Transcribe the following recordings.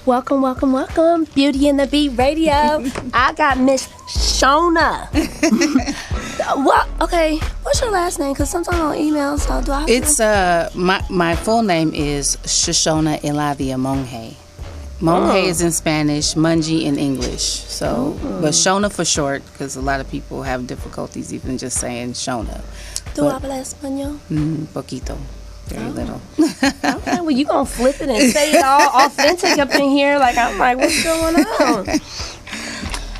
Welcome, welcome, welcome. Beauty and the Beat Radio. I got Miss Shona. What? Okay, what's your last name? Because sometimes on email, so do I have It's my full name is Shoshona Elavia Monge. Monge is in Spanish, Mungie in English. So, but Shona for short, because a lot of people have difficulties even just saying Shona. Do I habla español? Poquito. Very little. Okay, well, you gonna flip it and say it all authentic up in here? Like, I'm like, what's going on?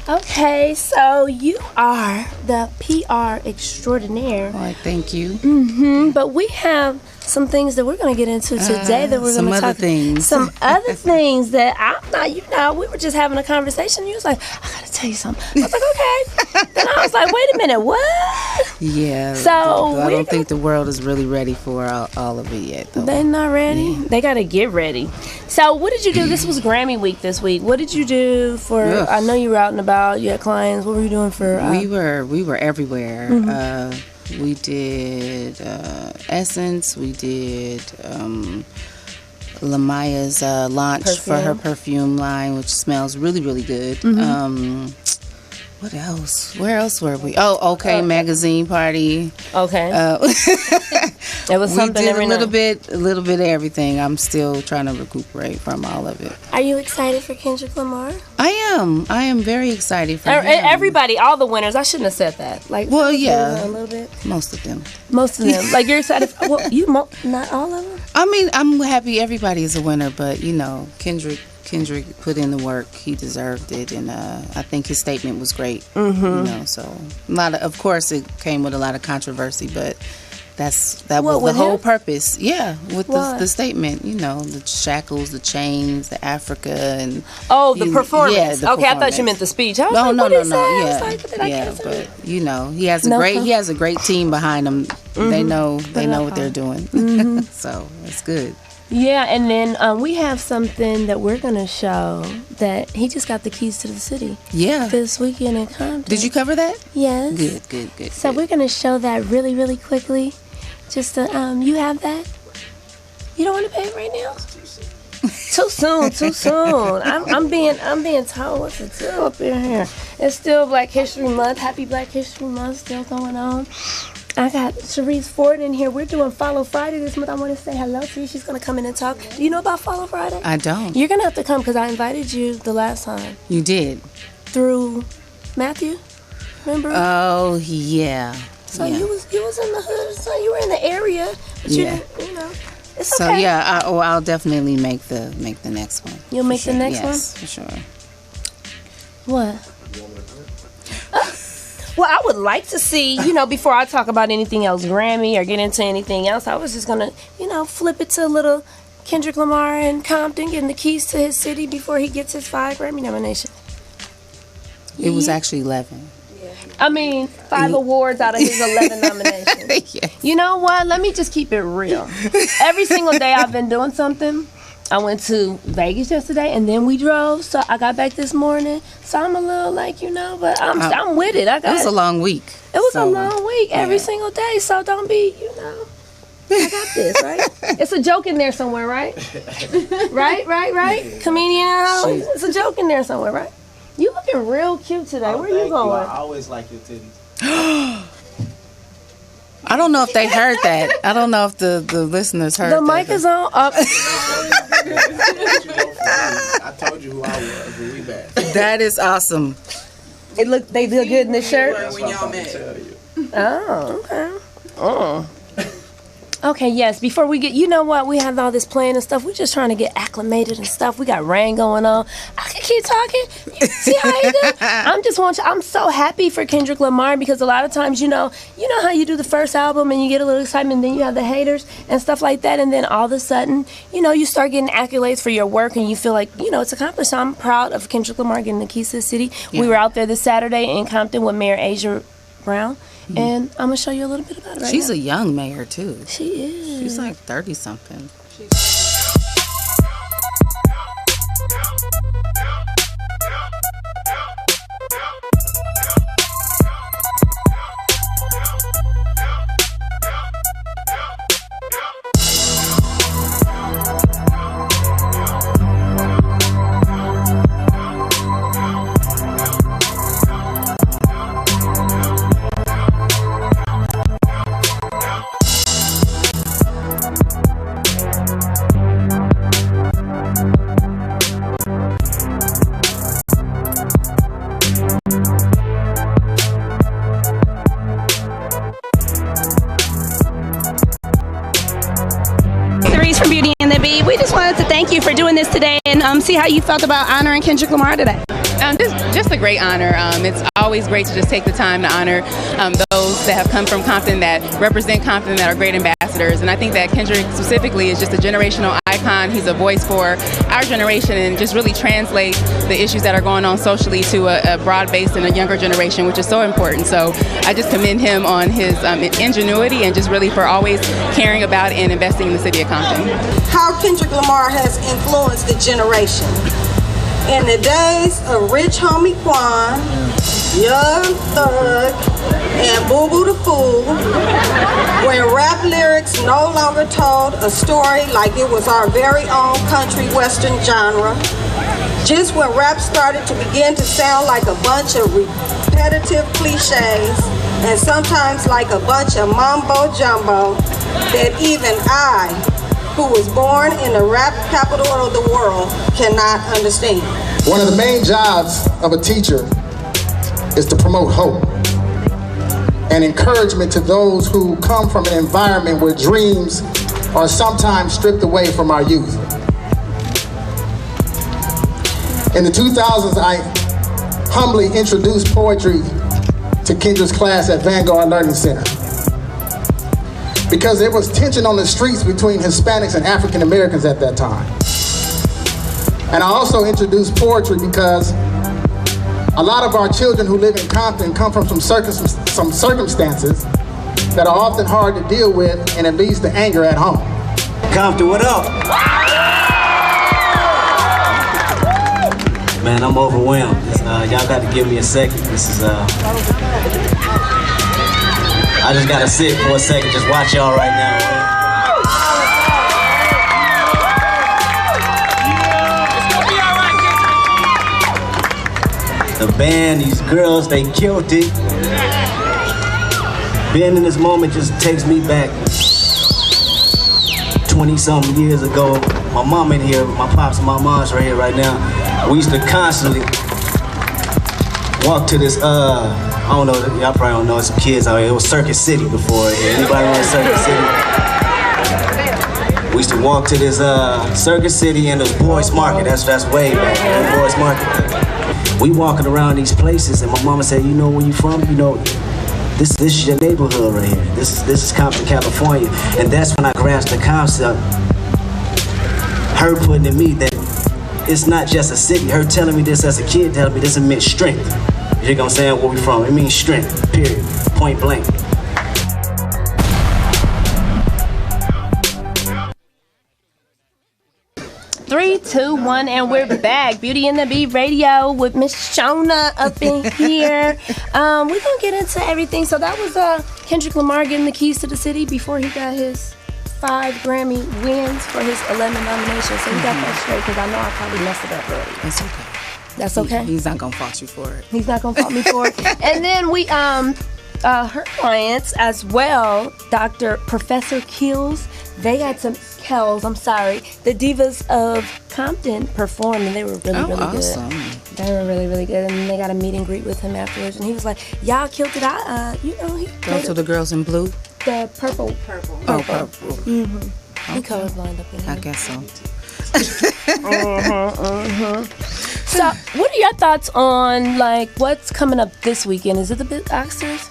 Okay, so you are the PR extraordinaire. Well, thank you. But we have some things that we're going to get into today that we're going to talk things. Some other things that I'm not, we were just having a conversation. You was like, I got to tell you something. I was like, okay. Then I was like, wait a minute, what? Yeah. So I don't think the world is really ready for all of it yet, though. They're not ready. Yeah. They got to get ready. So what did you do? This was Grammy week this week. What did you do for, I know you were out and about, you had clients. What were you doing for? We were everywhere. We did Essence. We did Lamaya's launch for her perfume line, which smells really, really good. What else? Where else were we? Oh, okay, magazine party. Okay. It was something. We did a little bit of everything. I'm still trying to recuperate from all of it. Are you excited for Kendrick Lamar? I am very excited for him. Everybody, all the winners. I shouldn't have said that. Like, well, yeah, a little bit. Most of them. Like, you're excited. Well, not all of them. I mean, I'm happy everybody is a winner, but Kendrick put in the work. He deserved it, and I think his statement was great. So of course, it came with a lot of controversy, but that was the whole purpose. Yeah, with the statement. The shackles, the chains, the Africa, and the performance. Yeah, the okay, performance. I thought you meant the speech. I was no. Yeah, but he has a great team behind him. They know what they're doing. So it's good. Yeah, and then we have something that we're going to show that he just got the keys to the city. Yeah. This weekend in Compton. Did you cover that? Yes. Good. So we're going to show that really, really quickly. Just you have that? You don't want to pay it right now? Too soon. I'm being told what to do up in here. It's still Black History Month. Happy Black History Month still going on. I got Sharice Ford in here. We're doing Follow Friday this month. I want to say hello to you. She's going to come in and talk. Do you know about Follow Friday? I don't. You're going to have to come because I invited you the last time. You did? Through Matthew, remember? Oh, yeah. So you was in the hood, so you were in the area. But you it's okay. So, yeah, I'll definitely make the next one. You'll make the next one? Yes, for sure. What? Well, I would like to see, before I talk about anything else, Grammy, or get into anything else, I was just going to, flip it to a little Kendrick Lamar in Compton, getting the keys to his city before he gets his 5 Grammy nominations. It was actually 11. I mean, 5 awards out of his 11 nominations. Yes. You know what? Let me just keep it real. Every single day I've been doing something. I went to Vegas yesterday, and then we drove. So I got back this morning. So I'm a little but I'm with it. It was a long week. It was a long week every single day. So don't be, I got this, right? It's a joke in there somewhere, right? right? Comedian, it's a joke in there somewhere, right? You looking real cute today. Where you going? I always like your titties. I don't know if they heard that. I don't know if the listeners heard that. The mic is on. I told you who I was. We bad. That is awesome. They look good in this shirt. When y'all met. Oh, okay. Okay, yes. Before we get, we have all this playing and stuff. We're just trying to get acclimated and stuff. We got rain going on. I can keep talking. You see how you do? I'm so happy for Kendrick Lamar because a lot of times, you know how you do the first album and you get a little excitement, and then you have the haters and stuff like that, and then all of a sudden, you start getting accolades for your work and you feel like, it's accomplished. So I'm proud of Kendrick Lamar getting the keys to the city. Yeah. We were out there this Saturday in Compton with Mayor Asia Brown. Mm-hmm. And I'm going to show you a little bit about it She's a young mayor, too. She is. She's like 30-something. we just wanted to thank you for doing this today and see how you felt about honoring Kendrick Lamar today. Just a great honor. It's always great to just take the time to honor those that have come from Compton, that represent Compton, that are great ambassadors. And I think that Kendrick specifically is just a generational icon. He's a voice for our generation and just really translates the issues that are going on socially to a broad base and a younger generation, which is so important. So I just commend him on his ingenuity and just really for always caring about and investing in the city of Compton. How Kendrick Lamar has influenced the generation. In the days of Rich Homie Quan, Young Thug, and Boo Boo the Fool, when rap lyrics no longer told a story like it was our very own country western genre, just when rap started to begin to sound like a bunch of repetitive cliches, and sometimes like a bunch of mumbo jumbo that even I, who was born in the rap capital of the world, cannot understand. One of the main jobs of a teacher is to promote hope and encouragement to those who come from an environment where dreams are sometimes stripped away from our youth. In the 2000s, I humbly introduced poetry to Kendra's class at Vanguard Learning Center, because there was tension on the streets between Hispanics and African Americans at that time. And I also introduced poetry because a lot of our children who live in Compton come from some circumstances that are often hard to deal with, and it leads to anger at home. Compton, what up? Man, I'm overwhelmed. Y'all got to give me a second. This is, I just got to sit for a second, just watch y'all right now, man. The band, these girls, they killed it. Being in this moment just takes me back 20-something years ago. My mom in here, my pops and my mom's right here right now. We used to constantly walk to this, I don't know, y'all probably don't know, some kids out here. It was Circuit City before. Anybody know Circuit City? We used to walk to this Circuit City and this Boys Market. That's way back there, Boys Market. We walking around these places, and my mama said, "You know where you from? You know, this is your neighborhood right here. This is Compton, California." And that's when I grasped the concept. Her putting in me that it's not just a city. Her telling me this as a kid, telling me this meant strength. You know what I'm saying? Where we from? It means strength. Period. Point blank. 3, 2, 1, and we're back. Beauty and the Beat Radio with Miss Shona up in here. We're gonna get into everything. So that was Kendrick Lamar getting the keys to the city before he got his 5 Grammy wins for his 11 nominations. So he got that straight, because I know I probably messed it up earlier. It's okay. That's okay? He's not gonna fault you for it. He's not gonna fault me for it. And then we her clients as well, Professor Kills. They had some Kells, I'm sorry. The Divas of Compton performed, and they were really, really awesome. good. They were really, really good. And they got a meet and greet with him afterwards, and he was like, "Y'all killed it." Those are the girls in blue? The purple. Oh, purple. Mm-hmm. Okay. He colorblind up in here. I guess so. So, what are your thoughts on, like, what's coming up this weekend? Is it the big Oscars?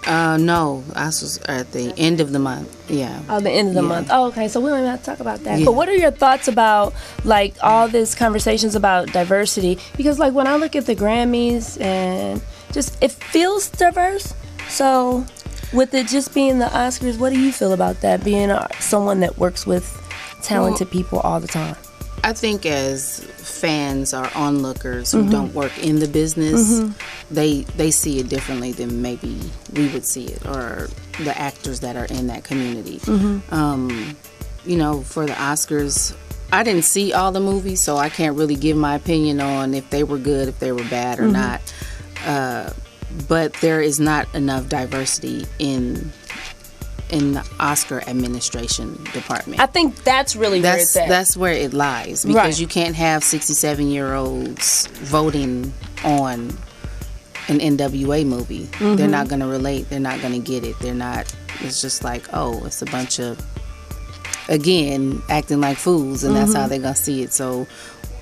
No, Oscars are at the end of the month. Yeah. Oh, the end of the month. Oh, okay. So we don't even have to talk about that. Yeah. But what are your thoughts about, like, all this conversations about diversity? Because, like, when I look at the Grammys and just, it feels diverse. So with it just being the Oscars, what do you feel about that, being someone that works with talented people all the time? I think as fans or onlookers who don't work in the business, they see it differently than maybe we would see it, or the actors that are in that community. You know, for the Oscars, I didn't see all the movies, so I can't really give my opinion on if they were good, if they were bad or not. But there is not enough diversity in the Oscar administration department. I think that's really where it's at. That's where it lies, because you can't have 67-year-olds voting on an NWA movie. They're not going to relate. They're not going to get it. They're not. It's just like, oh, it's a bunch of again acting like fools, and that's how they're gonna see it. So,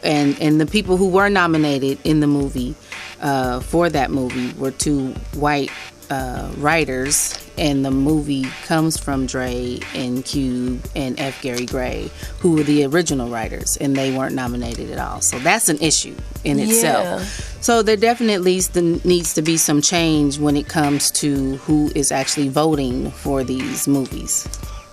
and the people who were nominated in the movie for that movie were 2 white writers, and the movie comes from Dre and Cube and F. Gary Gray, who were the original writers, and they weren't nominated at all. So that's an issue in itself. So there definitely needs to be some change when it comes to who is actually voting for these movies.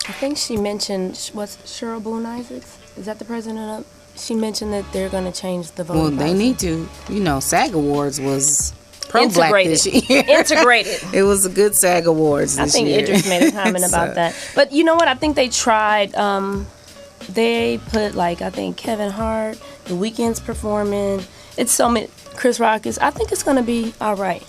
I think she mentioned, what's Cheryl Boone Isaacs? Is that the president of? She mentioned that they're going to change the voting Well, they process. need to. You know, SAG Awards was pro-black this year. Integrated. It was a good SAG Awards I this think year. Idris made a comment about So- that. But you know what? I think they tried. They put I think Kevin Hart, The Weeknd's performing. It's so many. Chris Rock is. I think it's going to be all right.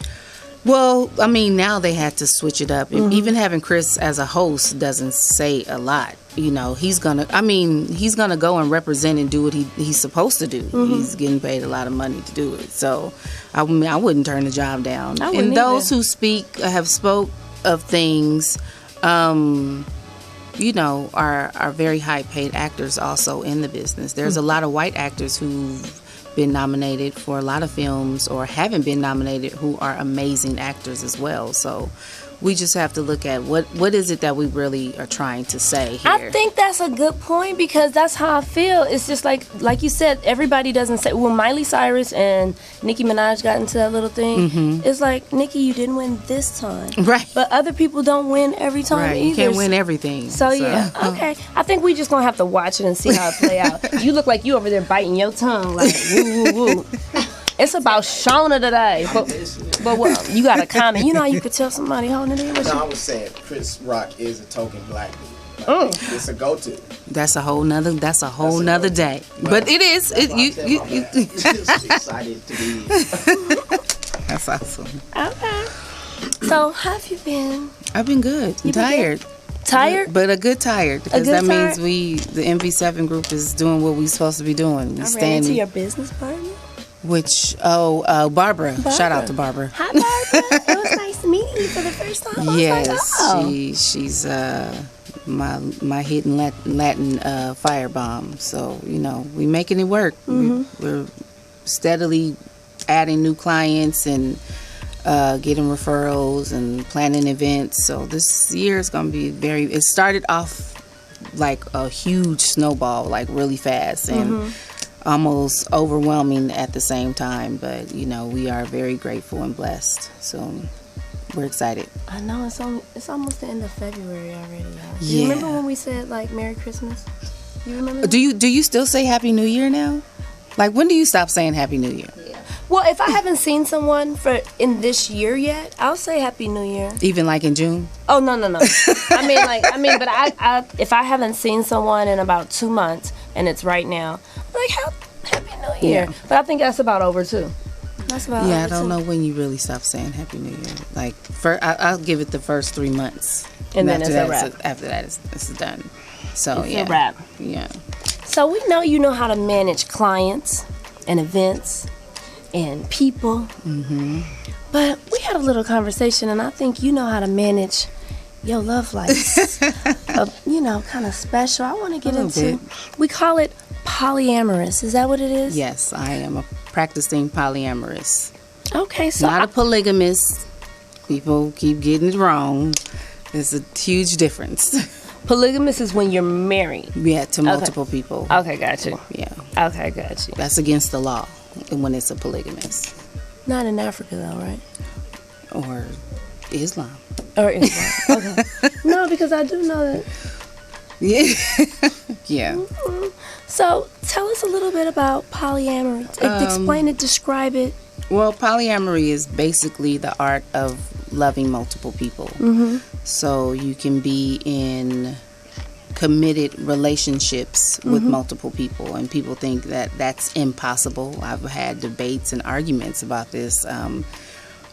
Well, I mean, now they had to switch it up. Even having Chris as a host doesn't say a lot. You know, he's gonna go and represent and do what he's supposed to do. He's getting paid a lot of money to do it. So, I mean, I wouldn't turn the job down. I wouldn't And those either. who have spoke of things, you know, are very high paid actors also in the business. There's a lot of white actors who've been nominated for a lot of films or haven't been nominated who are amazing actors as well. So we just have to look at what is it that we really are trying to say here. I think that's a good point because that's how I feel. It's just like you said, everybody doesn't say. When Miley Cyrus and Nicki Minaj got into that little thing, it's like, Nicki, you didn't win this time. Right. But other people don't win every time Right, either. you can't win everything. So yeah, okay. I think we just gonna have to watch it and see how it play out. You look like you over there biting your tongue, like woo woo woo. It's about Shauna today, but what, you got a comment. You know how you could tell somebody holding it in. No, I was saying Chris Rock is a token black dude. Like, it's a go-to. That's a whole nother day. But it is. You Just excited to be. That's awesome. Okay. So how have you been? I've been good. I'm You been tired. Tired? But a good tired because good that means tired? the MV7 group is doing what we're supposed to be doing. We I ran into your business partner. Barbara. Shout out to Barbara. Hi, Barbara. It was nice meeting you for the first time. I was Yes, like, oh. she's my hidden Latin firebomb. So you know we making it work. We're steadily adding new clients and getting referrals and planning events. So this year is going to be it started off like a huge snowball, like really fast and almost overwhelming at the same time. But, you know, we are very grateful and blessed. So we're excited. I know it's almost the end of February already. Y'all. Yeah. You remember when we said like Merry Christmas? You remember that? Do you still say Happy New Year now? Like, when do you stop saying Happy New Year? Well, if I haven't seen someone in this year yet, I'll say Happy New Year. Even like in June? Oh no. But I if I haven't seen someone in about 2 months and it's right now, I'm like Happy New Year. Yeah. But I think that's about over too. That's about Yeah, I over don't too. know when you really stop saying Happy New Year. Like, I'll give it the first 3 months. And then after it's a that, wrap. After that, it's done. So, It's a yeah. wrap. Yeah. So we know you know how to manage clients and events and people. Mm-hmm. But we had a little conversation, and I think you know how to manage your love life. You know, kind of special. I want to get A little into. We call it polyamorous. Is that what it is? Yes, I am a practicing polyamorous. Okay, so Not a polygamist. People keep getting it wrong. There's a huge difference. polygamous is when you're married. Yeah, to multiple people. Okay, got you. Yeah. Okay, got you. That's against the law when it's a polygamist. Not in Africa, though, right? Or Islam. Or Islam. Okay. No, because I do know that. Yeah. Yeah. So tell us a little bit about polyamory. Explain it, describe it. Well, polyamory is basically the art of loving multiple people. Mm-hmm. So you can be in committed relationships with multiple people, and people think that that's impossible. I've had debates and arguments about this,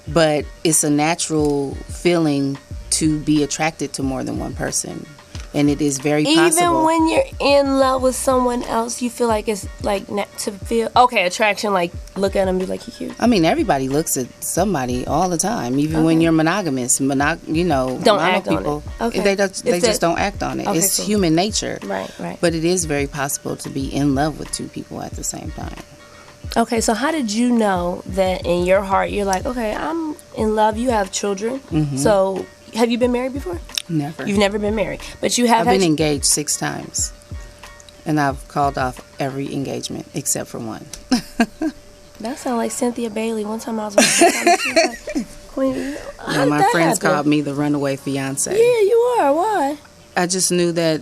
but it's a natural feeling to be attracted to more than one person. and it is very Even possible. when you're in love with someone else, you feel like it's like to feel attraction. Like look at him, be like, he cute. I mean, everybody looks at somebody all the time, even when you're monogamous. Don't act on people, it. Okay. they just don't act on it. Okay, it's cool. human nature. Right. But it is very possible to be in love with two people at the same time. Okay, so how did you know that in your heart you're like, okay, I'm in love. You have children. So have you been married before? Never. You've never been married, but you have. I've been engaged 6 times, and I've called off every engagement except for one. That sounds like Cynthia Bailey. One time I was watching something, she was like, Queen, how Yeah, did my that friends happen? called me the runaway fiance. Yeah, you are. Why? I just knew that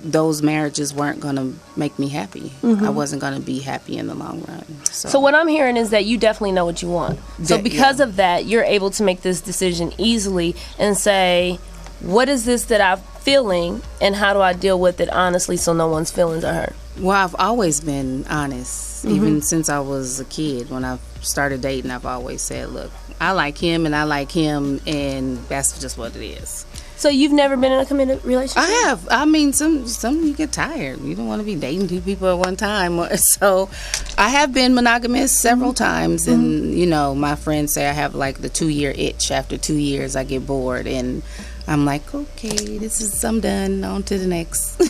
those marriages weren't going to make me happy. I wasn't going to be happy in the long run. So what I'm hearing is that you definitely know what you want. So because of that, you're able to make this decision easily and say, what is this that I'm feeling and how do I deal with it honestly so no one's feelings are hurt? Well, I've always been honest. Even since I was a kid, when I started dating, I've always said, look, I like him and I like him, and that's just what it is. So you've never been in a committed relationship? I have. I mean, some you get tired. You don't want to be dating 2 people at one time. So I have been monogamous several times, and you know, my friends say I have like the 2-year itch. After 2 years, I get bored, and I'm like, okay, I'm done. On to the next.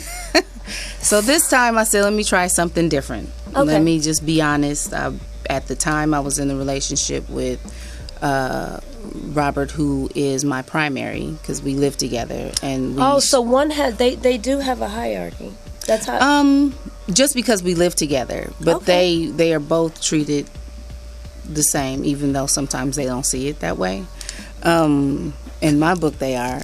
So this time I said, let me try something different. Okay. Let me just be honest. At the time, I was in a relationship with Robert, who is my primary, because we live together. And so one has they do have a hierarchy. That's how. Just because we live together, but they are both treated the same, even though sometimes they don't see it that way. In my book, they are.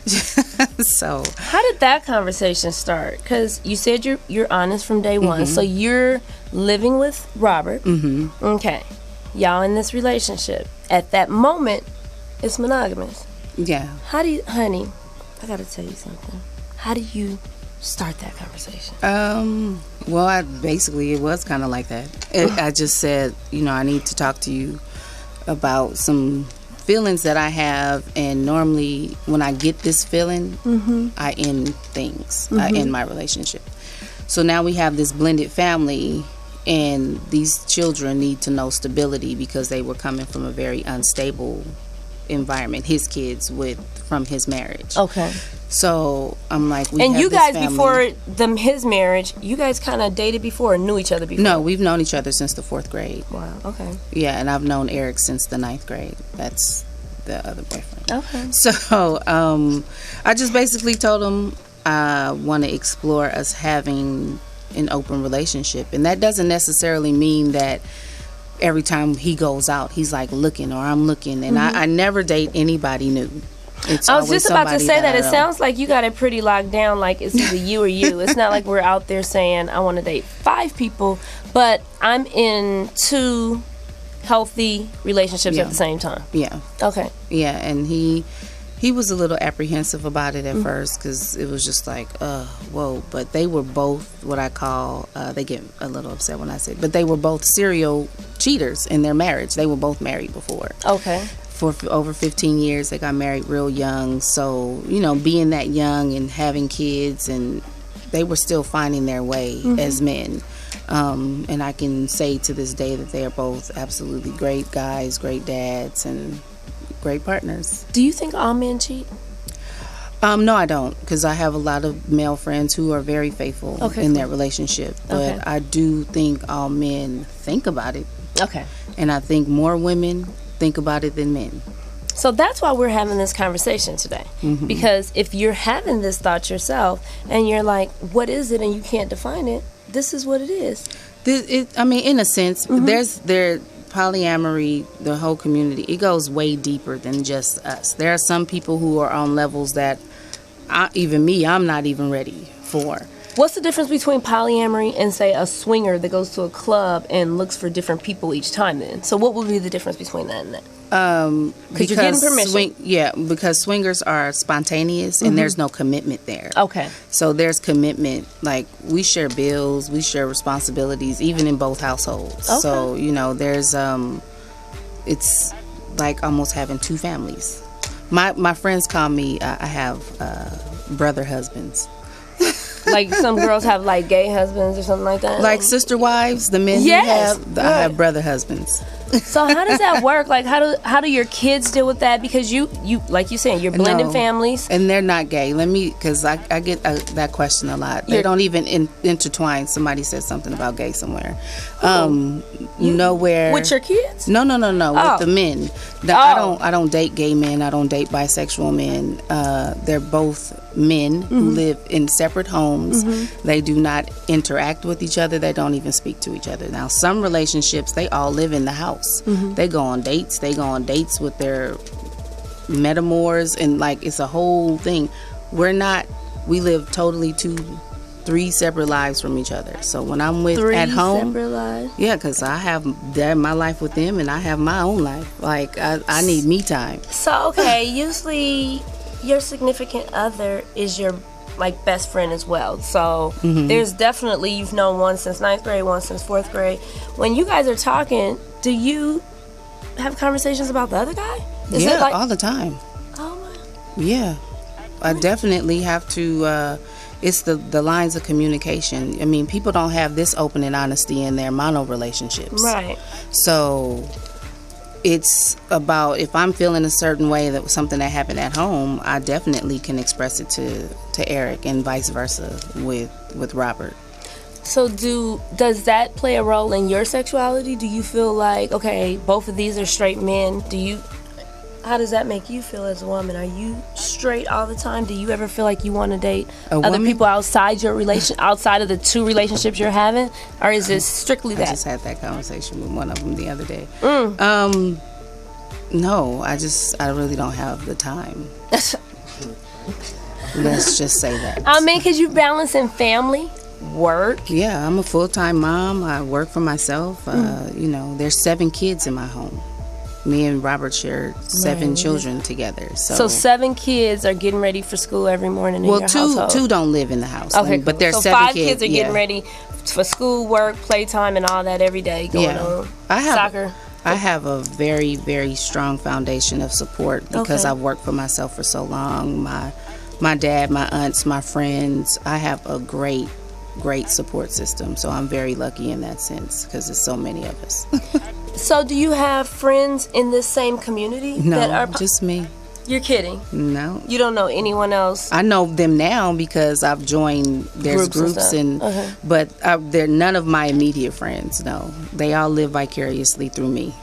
So how did that conversation start? Because you said you're honest from day one. So you're living with Robert. Okay, y'all in this relationship. At that moment, it's monogamous. Yeah. How do you, honey? I gotta tell you something. How do you start that conversation? Well, it was kind of like that. I just said, I need to talk to you about some feelings that I have, and normally when I get this feeling, I end things. I end my relationship. So now we have this blended family, and these children need to know stability because they were coming from a very unstable environment. His kids from his marriage. Okay. So I'm like, and you guys before his marriage, you guys kind of dated before or knew each other before? No, we've known each other since the 4th grade. Wow. Okay. Yeah, and I've known Eric since the 9th grade. That's the other boyfriend. Okay. So I just basically told him I want to explore us having an open relationship, and that doesn't necessarily mean that every time he goes out he's like looking or I'm looking, and I never date anybody new. I was just about to say that it sounds like you got it pretty locked down, like it's either you or you. It's not like we're out there saying I want to date 5 people, but I'm in 2 healthy relationships at the same time. Yeah. Okay. Yeah, and he was a little apprehensive about it at first, because it was just like, whoa. But they were both what I call, they get a little upset when I say, but they were both serial cheaters in their marriage. They were both married before. Okay. For over 15 years, they got married real young. So, being that young and having kids, and they were still finding their way as men. And I can say to this day that they are both absolutely great guys, great dads, and great partners. Do you think all men cheat? No, I don't, because I have a lot of male friends who are very faithful in their relationship. But I do think all men think about it. Okay. And I think more women think about it than men. So that's why we're having this conversation today. Because if you're having this thought yourself and you're like, what is it, and you can't define it, this is what it is. In a sense, there's polyamory, the whole community, it goes way deeper than just us. There are some people who are on levels that I'm not even ready for. What's the difference between polyamory and, say, a swinger that goes to a club and looks for different people each time then? So what would be the difference between that and that? Because you're getting permission. Because swingers are spontaneous and there's no commitment there. Okay. So there's commitment. Like, we share bills, we share responsibilities, even in both households. Okay. So, there's, it's like almost having 2 families. My friends call me. I have brother husbands. Like some girls have like gay husbands or something like that. Like sister wives, the men Yes. who have, I have brother husbands. So how does that work? Like how do your kids deal with that? Because you like you saying you're blending No. families. And they're not gay. Because I get that question a lot. They don't even intertwine. Somebody said something about gay somewhere. Nowhere. With your kids? No. Oh. With the men. I don't date gay men. I don't date bisexual men. They're both men who live in separate homes. They do not interact with each other. They don't even speak to each other. Now, some relationships, they all live in the house. They go on dates. They go on dates with their metamors, and like it's a whole thing. We live totally 3 separate lives from each other. So when I'm at home, separate lives. yeah, because I have my life with them and I have my own life. Like I need me time. So okay, usually your significant other is your like best friend as well. So there's definitely, you've known one since 9th grade, one since 4th grade. When you guys are talking, do you have conversations about the other guy? Is Yeah, it like, all the time. oh my. Yeah, I definitely have to. It's the lines of communication. I mean, people don't have this open and honesty in their mono relationships. Right. So it's about, if I'm feeling a certain way that was something that happened at home, I definitely can express it to Eric, and vice versa with Robert. So does that play a role in your sexuality? Do you feel like, okay, both of these are straight men? How does that make you feel as a woman? Are you straight all the time? Do you ever feel like you want to date other woman? people outside your outside of the 2 relationships you're having? Or is it strictly I that? just had that conversation with one of them the other day. No, I really don't have the time. Let's just say that. I mean, because you're balancing family, work. Yeah, I'm a full-time mom. I work for myself. There's 7 kids in my home. Me and Robert shared 7 children together. So 7 kids are getting ready for school every morning in your household. 2 don't live in the house. Okay, but there's so 7 5 kids are getting ready for school, work, playtime, and all that every day going on. Soccer. I have a very, very strong foundation of support because I've worked for myself for so long. My dad, my aunts, my friends. I have a great support system. So I'm very lucky in that sense because there's so many of us. So do you have friends in this same community? No, that are just me. You're kidding. No. You don't know anyone else? I know them now because I've joined their groups but they're none of my immediate friends. No, they all live vicariously through me.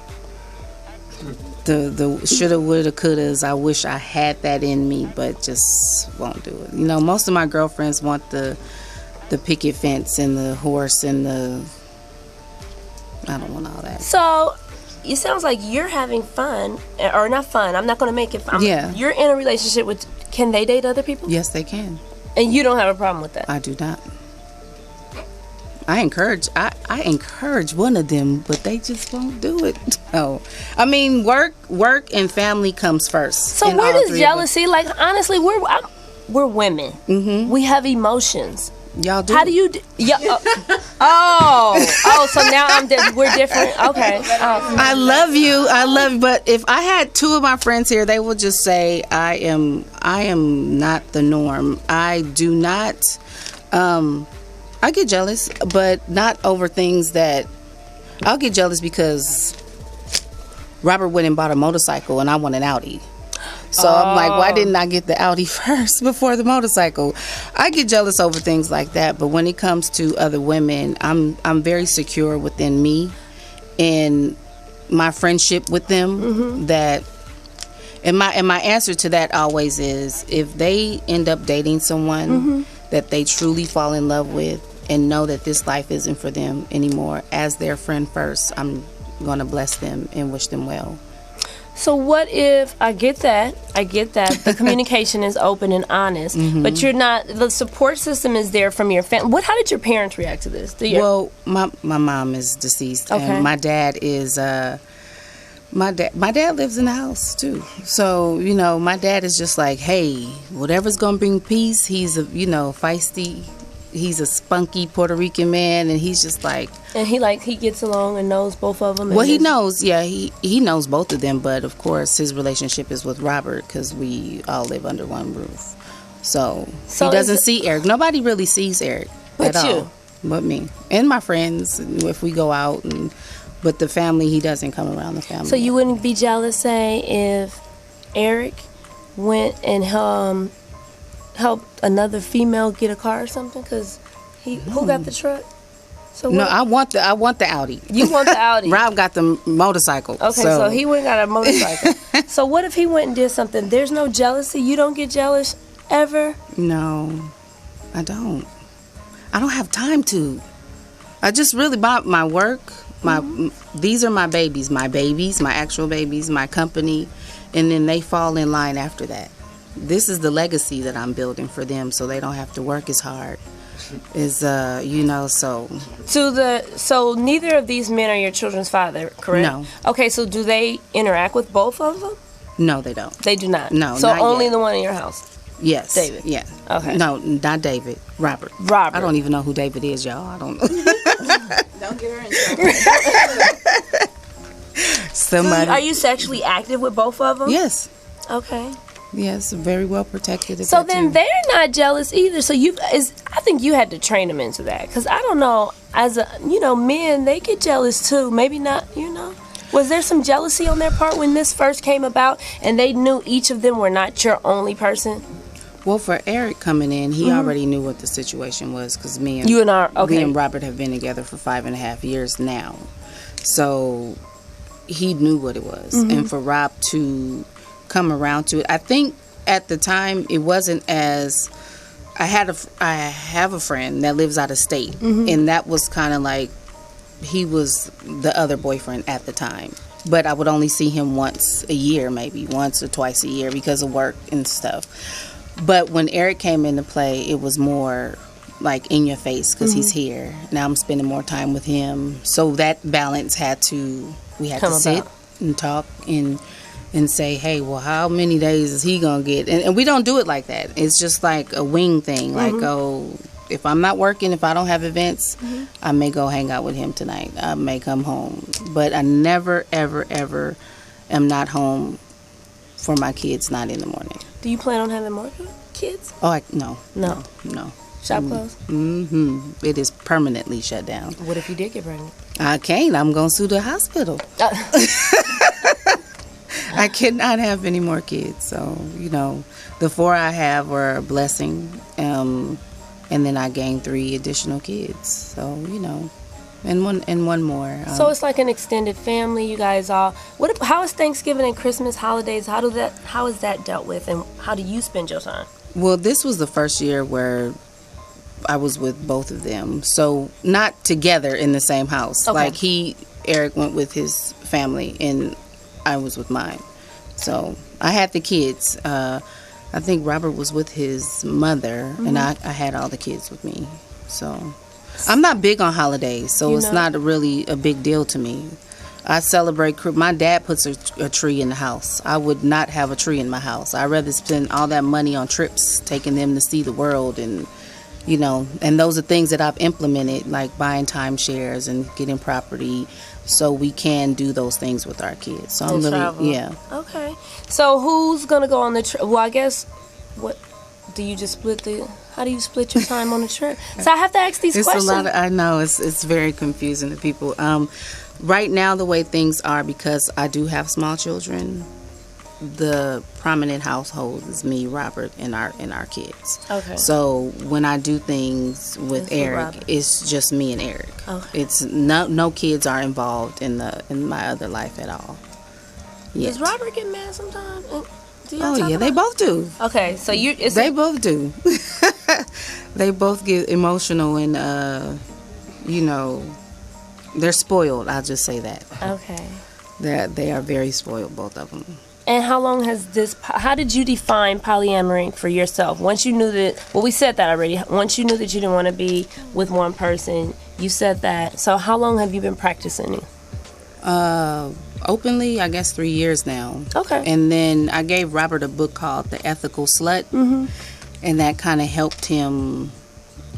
The shoulda, woulda, couldas. I wish I had that in me, but just won't do it. Most of my girlfriends want the picket fence and the horse and I don't want all that. So it sounds like you're having fun, or not fun. I'm not going to make it fun. Yeah. You're in a relationship with. Can they date other people? Yes, they can. And you don't have a problem with that? I do not. I encourage one of them, but they just won't do it. No, I mean work and family comes first. So where does jealousy? Like honestly, we're women. Mm-hmm. We have emotions. Y'all do. How do you? So now we're different. Okay. I love you, but if I had 2 of my friends here, they would just say I am not the norm. I do not. I get jealous, but not over things that. I'll get jealous because Robert went and bought a motorcycle and I want an Audi. So I'm like, why didn't I get the Audi first before the motorcycle? I get jealous over things like that, but when it comes to other women, I'm very secure within me and my friendship with them. Mm-hmm. That, and my answer to that always is, if they end up dating someone that they truly fall in love with and know that this life isn't for them anymore, as their friend first, I'm going to bless them and wish them well. So what if, I get that, the communication is open and honest, but you're not, the support system is there from your family. How did your parents react to this? Well, my mom is deceased, and my dad is, my dad lives in the house too. So, my dad is just like, hey, whatever's going to bring peace, he's a, feisty. he's a spunky Puerto Rican man, and he's just like. And he gets along and knows both of them. Well, he knows, yeah, he knows both of them, but of course his relationship is with Robert because we all live under one roof. So he doesn't see Eric. Nobody really sees Eric at all, but me and my friends if we go out. But the family, he doesn't come around the family. So you wouldn't be jealous, say, if Eric went and helped another female get a car or something? Because who got the truck? So no, I want the Audi. You want the Audi? Rob got the motorcycle. Okay, so he went and got a motorcycle. So what if he went and did something? There's no jealousy. You don't get jealous ever? No, I don't. I don't have time to. I just really bought my work. These are my babies, my actual babies, my company, and then they fall in line after that. This is the legacy that I'm building for them, so they don't have to work as hard. So neither of these men are your children's father, correct? No. Okay, so do they interact with both of them? No, they don't. They do not. No, so not only yet. the one in your house. Yes. David. Yeah. Okay. No, not David. Robert. I don't even know who David is, y'all. I don't know. Don't get her in trouble. Somebody. Are you sexually active with both of them? Yes. Okay. Yes, very well protected. So then they're not jealous either. So I think you had to train them into that, because I don't know. Men, they get jealous too. Maybe not. Was there some jealousy on their part when this first came about, and they knew each of them were not your only person? Well, for Eric coming in, he already knew what the situation was, because me and Robert have been together for 5.5 years now. So he knew what it was. And for Rob to come around to it, I think at the time it wasn't as. I have a friend that lives out of state, and that was kind of like he was the other boyfriend at the time. But I would only see him once a year, maybe once or twice a year because of work and stuff. But when Eric came into play, it was more like in your face because he's here. Now I'm spending more time with him. So that balance we had to sit and talk and say, hey, well, how many days is he going to get? And we don't do it like that. It's just like a wing thing. Like, if I'm not working, if I don't have events, I may go hang out with him tonight. I may come home. But I never, ever, ever am not home for my kids, not in the morning. Do you plan on having more kids? Oh, no. Shop closed? It is permanently shut down. What if you did get pregnant? I can't. I'm going to sue the hospital. I cannot have any more kids. So, the 4 I have were a blessing. And then I gained 3 additional kids. So, and one more. So it's like an extended family. You guys all. How is Thanksgiving and Christmas holidays? How is that dealt with, and how do you spend your time? Well, this was the first year where I was with both of them. So not together in the same house. Okay. Like Eric went with his family and I was with mine. So I had the kids. I think Robert was with his mother, and I had all the kids with me. So I'm not big on holidays, so it's not really a big deal to me. I celebrate. My dad puts a tree in the house. I would not have a tree in my house. I'd rather spend all that money on trips, taking them to see the world, and and those are things that I've implemented, like buying timeshares and getting property, so we can do those things with our kids. So I'm really, Okay. So who's gonna go on the trip? Well, I guess what do you just how do you split your time on the trip? So I have to ask these questions. I know it's very confusing to people. Right now, the way things are, because I do have small children, the prominent household is me, Robert, and our kids. Okay. So when I do things with Eric, it's just me and Eric. Okay. It's no kids are involved in my other life at all. Yet. Does Robert get mad sometimes? They both do. Okay, so they both do. They both get emotional and they're spoiled. I'll just say that. Okay. They are very spoiled, both of them. And how did you define polyamory for yourself? Once you knew that, we said that already. Once you knew that you didn't want to be with one person, you said that. So how long have you been practicing it? Openly, I guess 3 years now. Okay. And then I gave Robert a book called The Ethical Slut. And that kind of helped him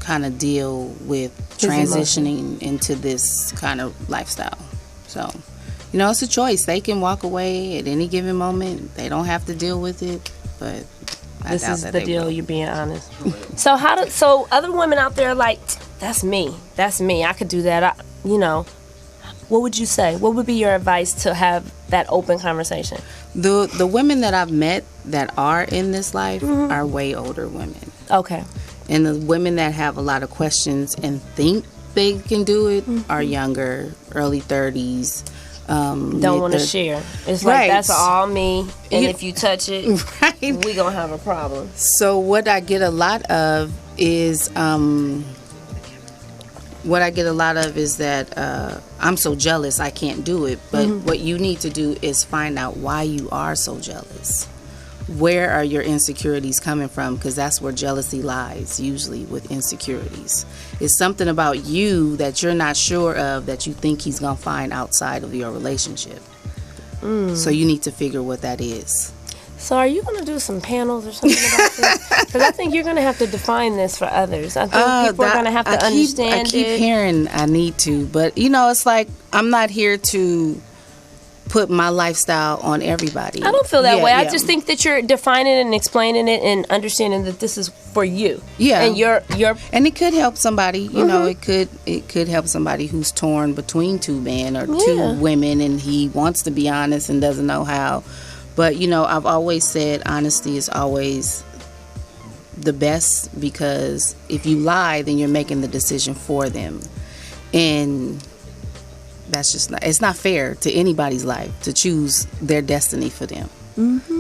kind of deal with transitioning into this kind of lifestyle. So, you know, it's a choice. They can walk away at any given moment. They don't have to deal with it, but this is the deal. You're being honest. So so other women out there are like, that's me. I could do that. You know, what would you say? What would be your advice to have that open conversation? The women that I've met that are in this life are way older women. Okay. And the women that have a lot of questions and think they can do it are younger, early 30s. Don't want to share. It's like, that's all me, and if you touch it, we gonna have a problem. So what I get a lot of is that I'm so jealous I can't do it. But what you need to do is find out why you are so jealous. Where are your insecurities coming from? Because that's where jealousy lies, usually with insecurities. It's something about you that you're not sure of that you think he's going to find outside of your relationship. So you need to figure what that is. So are you going to do some panels or something about this? Because I think you're going to have to define this for others. I think people are going to have to understand it. I keep hearing I need to, but you know, it's like I'm not here to put my lifestyle on everybody. I don't feel that way. I just think that you're defining it and explaining it and understanding that this is for you. Yeah. And you're and it could help somebody, you know, it could help somebody who's torn between two men or two women and he wants to be honest and doesn't know how. But, you know, I've always said honesty is always the best, because if you lie, then you're making the decision for them. And that's just not, it's not fair to anybody's life to choose their destiny for them.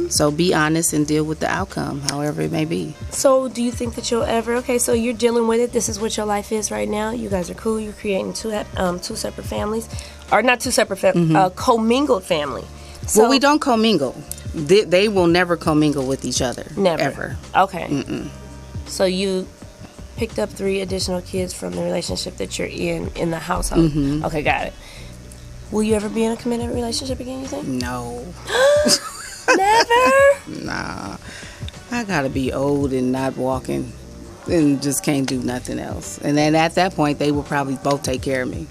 So be honest and deal with the outcome, however it may be. So do you think that you'll ever, so you're dealing with it, this is what your life is right now, you guys are cool, you're creating two separate families, or not two separate commingled family. So, well, we don't commingle. They will never commingle with each other. Never. Ever. Okay. So you picked up 3 additional kids from the relationship that you're in the household. Okay, got it. Will you ever be in a committed relationship again, you think? No. Never? Nah. I gotta be old and not walking and just can't do nothing else. And then at that point, they will probably both take care of me.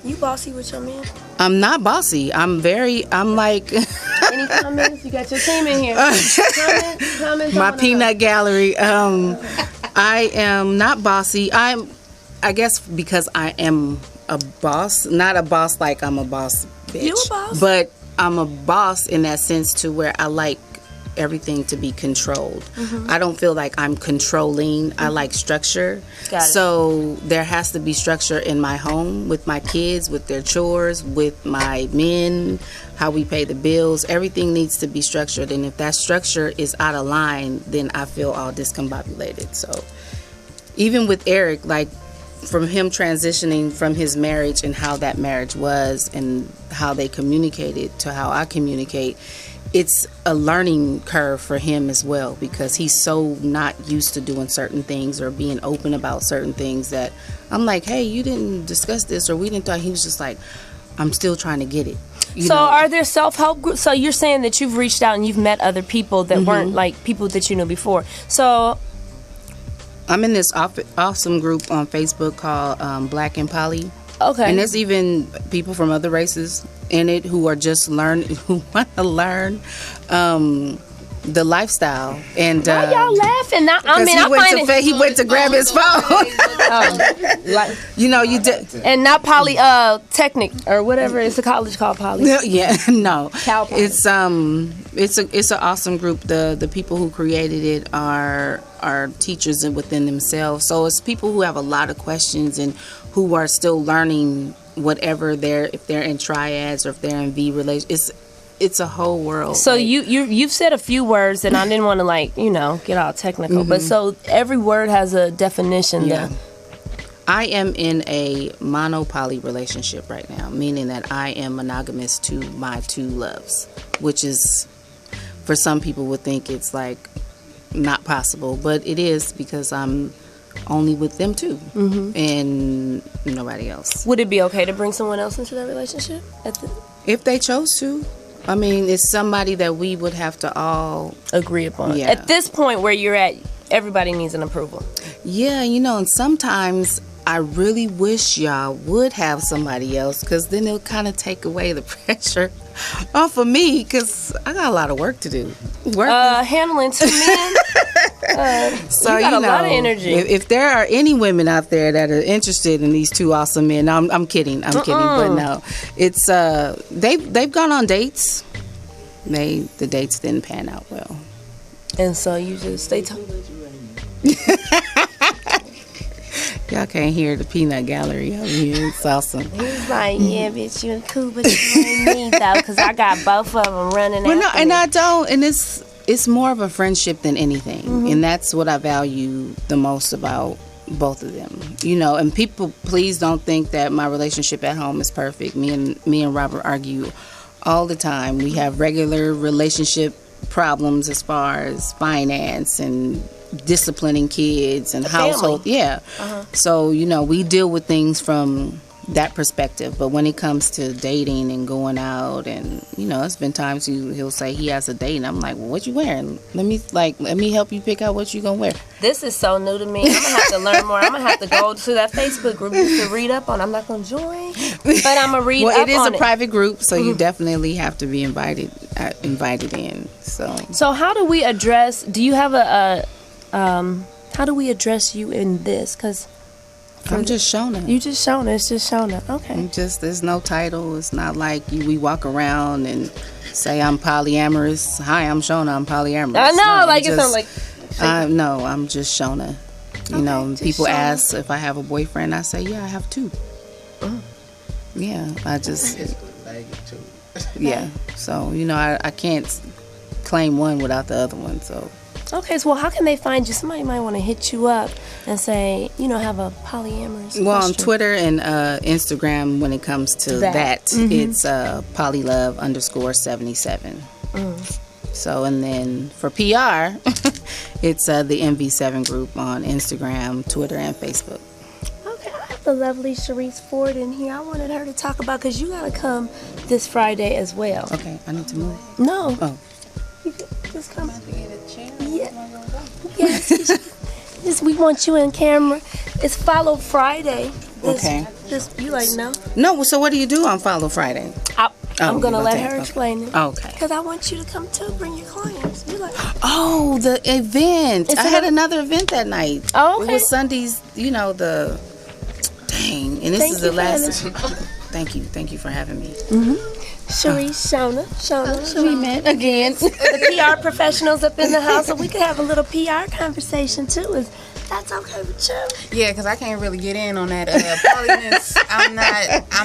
You bossy with your man? I'm not bossy. I'm like... Any comments? You got your team in here. Comments my peanut gallery. I am not bossy. I guess because I am a boss. Not a boss like I'm a boss bitch. You a boss? But I'm a boss in that sense to where I like everything to be controlled. I don't feel like I'm controlling. I like structure. Got it. So there has to be structure in my home with my kids, with their chores, with my men, how we pay the bills. Everything needs to be structured. And if that structure is out of line, then I feel all discombobulated. So even with Eric, like from him transitioning from his marriage and how that marriage was and how they communicated to how I communicate, it's a learning curve for him as well, because he's so not used to doing certain things or being open about certain things that I'm like, hey, you didn't discuss this, or we didn't talk. He was just like, I'm still trying to get it. You know? Are there self-help groups? So you're saying that you've reached out and you've met other people that weren't like people that you knew before. So I'm in this awesome group on Facebook called Black and Poly. Okay. And there's even people from other races in it who are just who want to learn the lifestyle. And why y'all laughing? He went to grab his phone. You know, you did. And not Polytechnic or whatever it's a college called Poly. Yeah, no. Cal Poly. It's an awesome group. The people who created it are teachers within themselves. So it's people who have a lot of questions and who are still learning whatever if they're in triads or if they're in V relations. It's a whole world. So you've said a few words and I didn't want to get all technical, but so every word has a definition. Yeah. I am in a monopoly relationship right now, meaning that I am monogamous to my 2 loves, which is, for some people would think it's like not possible, but it is, because I'm only with them 2 and nobody else. Would it be okay to bring someone else into that relationship? If they chose to. I mean, it's somebody that we would have to all agree upon. Yeah. At this point where you're at, everybody needs an approval. Yeah, you know, and sometimes I really wish y'all would have somebody else, because then it'll kind of take away the pressure off of me, because I got a lot of work to do. Handling 2 men. So you got a lot of energy. If there are any women out there that are interested in these 2 awesome men, I'm kidding, but no, it's they've gone on dates. The dates didn't pan out well, And so you just stay tuned. Y'all can't hear the peanut gallery over here. It's awesome. He's like, yeah, bitch, you cool, but you ain't me, though, because I got both of them running Well, no, after and me. I don't, and it's more of a friendship than anything, and that's what I value the most about both of them. You know, and people, please don't think that my relationship at home is perfect. Me and Robert argue all the time. We have regular relationship problems as far as finance and disciplining kids and household. Yeah. So, you know, we deal with things from that perspective. But when it comes to dating and going out, and, you know, it's been times he'll say he has a date, and I'm like, well, what you wearing? Let me help you pick out what you gonna wear. This is so new to me. I'm gonna have to learn more. I'm gonna have to go to that Facebook group to read up on. I'm not gonna join, but I'm gonna read Well, up it is on a private group, so you definitely have to be invited in. So how do we address? Do you have how do we address you in this? Because I'm just Shona. you just Shona. It's just Shona. Okay. There's no title. It's not like we walk around and say I'm polyamorous. Hi, I'm Shona. I'm polyamorous. I know, No, like it's not like. no, I'm just Shona. You know, people ask if I have a boyfriend. I say, yeah, I have 2. Yeah, I just. Yeah, so you know, I can't claim one without the other one. So. Okay, so how can they find you? Somebody might want to hit you up and say, you know, have a polyamorous. Well, on question. Twitter and Instagram, when it comes to that, it's polylove_77. So, and then for PR, it's the MV7 group on Instagram, Twitter, and Facebook. Okay, I have the lovely Sharice Ford in here. I wanted her to talk about, because you got to come this Friday as well. Okay, I need to move. No. Oh. You can just come. Yeah. Yes. Yes, we want you in camera. It's Follow Friday. Okay. You like no? No, so what do you do on Follow Friday? I'm gonna you let okay, her okay. explain it. Okay. Because I want you to come too. Bring your clients. You like? Oh, the event. I had another event that night. Oh, okay. It was Sunday's, you know, the... Dang. And this Thank is the you for last... Thank you. Thank you for having me. Sharice, Shona. We met again. The PR professionals up in the house, so we could have a little PR conversation too. Is that's okay with you? Yeah, because I can't really get in on that polyness. I'm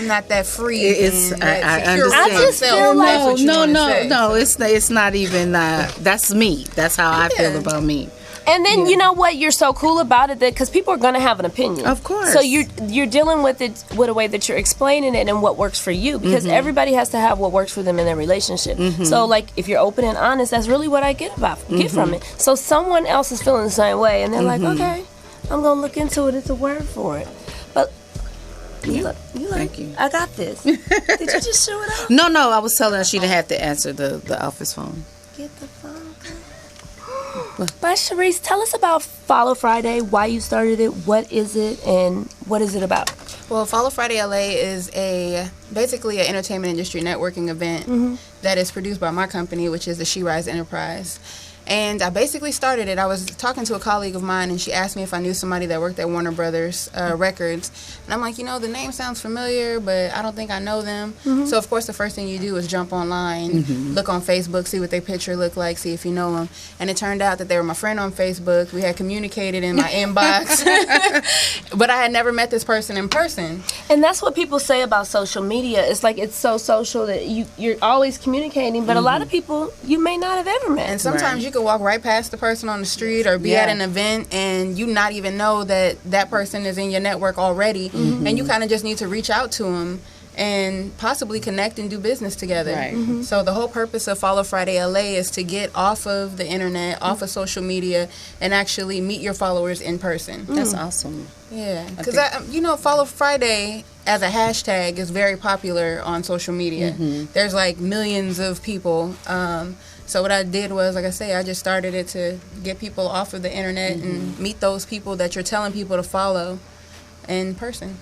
not that free. It's and I that secure understand. with myself. feel like- That's what you wanna say. No. It's not even. That's me. That's how I feel about me. And then you know what? You're so cool about it that because people are gonna have an opinion. Of course. So you're dealing with it with a way that you're explaining it and what works for you, because everybody has to have what works for them in their relationship. So like if you're open and honest, that's really what I get from it. So someone else is feeling the same way, and they're like, okay, I'm gonna look into it. It's a word for it. But you look, Thank you. I got this. Did you just show it up? No. I was telling her she didn't have to answer the office phone. Get the phone. But Sharice, tell us about Follow Friday, why you started it, what is it, and what is it about? Well, Follow Friday LA is basically an entertainment industry networking event that is produced by my company, which is the She Rise Enterprise. And I basically started it. I was talking to a colleague of mine, and she asked me if I knew somebody that worked at Warner Brothers Records. And I'm like, you know, the name sounds familiar, but I don't think I know them. So, of course, the first thing you do is jump online, look on Facebook, see what their picture looked like, see if you know them. And it turned out that they were my friend on Facebook. We had communicated in my inbox. But I had never met this person in person. And that's what people say about social media. It's like it's so social that you're always communicating, but a lot of people you may not have ever met. And sometimes you could walk right past the person on the street or be at an event and you not even know that person is in your network already, and you kind of just need to reach out to them and possibly connect and do business together. Right. So the whole purpose of Follow Friday LA is to get off of the internet, off of social media, and actually meet your followers in person. That's awesome. Yeah, because Follow Friday as a hashtag is very popular on social media. There's like millions of people. So what I did was, like I say, I just started it to get people off of the internet and meet those people that you're telling people to follow in person.